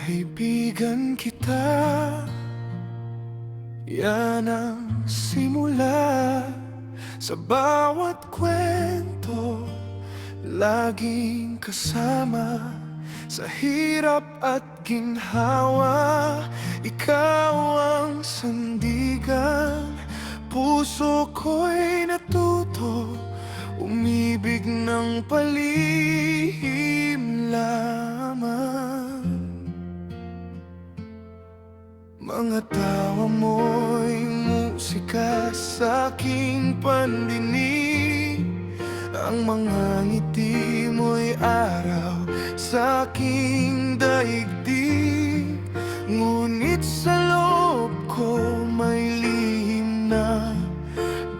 Kaibigan kita, yan ang simula. Sa bawat kwento, laging kasama. Sa hirap at ginhawa, ikaw ang sandigan. Puso ko'y natuto umibig ng palihim lamang. Mga tawa mo'y musika sa aking pandinig. Ang mga ngiti mo'y araw sa aking daigdig. Ngunit sa loob ko may lihim na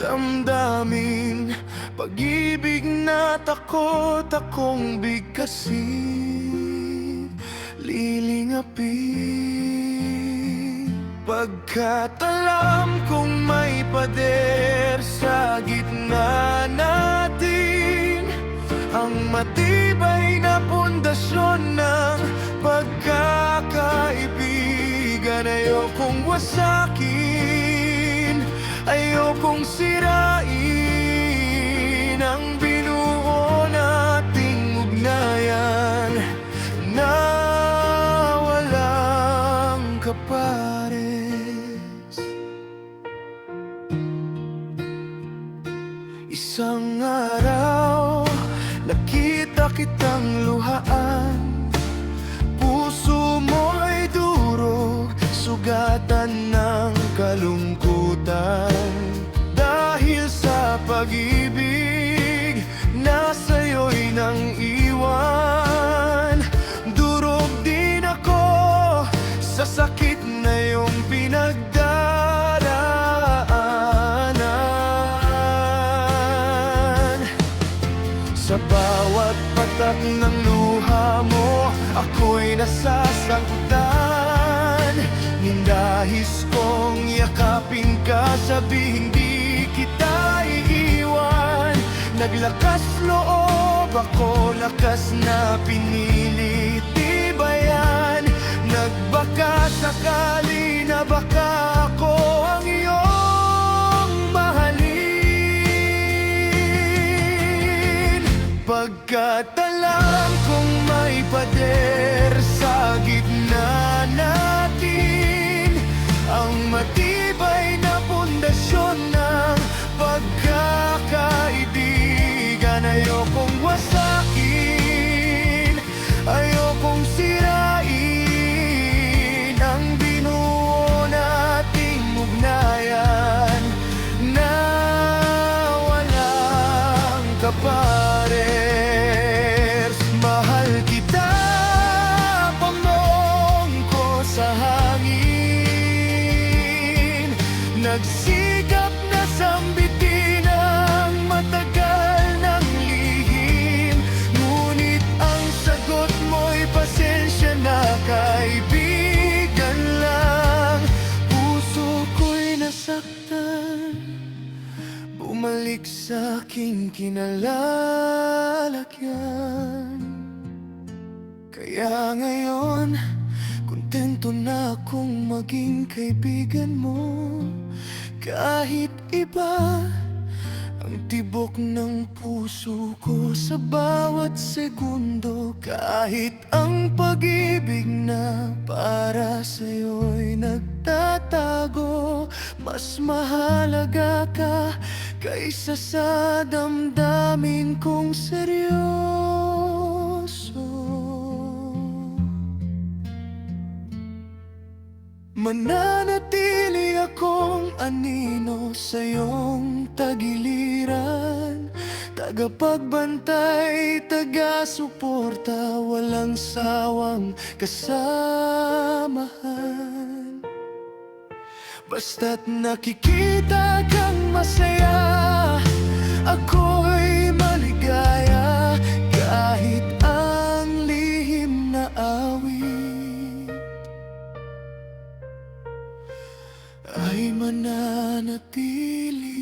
damdamin. Pag-ibig na takot akong bigkasin, lilingapin. Pagkat alam kong may pader sa gitna natin, ang matibay na pundasyon ng pagkakaibigan. Ayokong wasakin, ayokong sirain ang binuo nating ugnayan na walang kapares. Isang araw, nakita kitang luhaan. Puso mo'y durog, sugatan ng kalungkutan. Dahil sa pag-ibig na sa'yo'y nang iwan, durog din ako sa sakit na iyong pinagdaraanan. Sa bawat patak ng luha mo, ako'y nasasaktan. Nindahis kong yakapin ka, sabi hindi kita iiwan. Naglakas loob ako, lakas na pinili tibayan. Nagbaka sakali na baka ako ang iyong mahalin. Pagkat alam kong may pader sa gitna natin, ang matibay na pundasyon ng pagkakaibigan. Ayokong wasakin, ayokong sirain ang binuo nating ugnayan na walang kapares. Mahal kita, pamong ko sa hangin. Nagsikap na sambitin ang matagal ng lihim. Ngunit ang sagot mo'y pasensya na, kaibigan lang. Puso ko'y nasaktan, bumalik sa aking kinalalagyan. Kaya ngayon, kontento na akong maging kaibigan mo. Kahit iba ang tibok ng puso ko sa bawat segundo, kahit ang pag-ibig na para sa'yo'y nagtatago, mas mahalaga ka kaysa sa damdamin kong seryoso. Mananatili akong anino sa iyong tagiliran, tagapagbantay, taga-suporta, walang sawang kasamahan. Basta't nakikita kang masaya, ako'y maligaya. Kahit ang lihim na awit ay mananatili.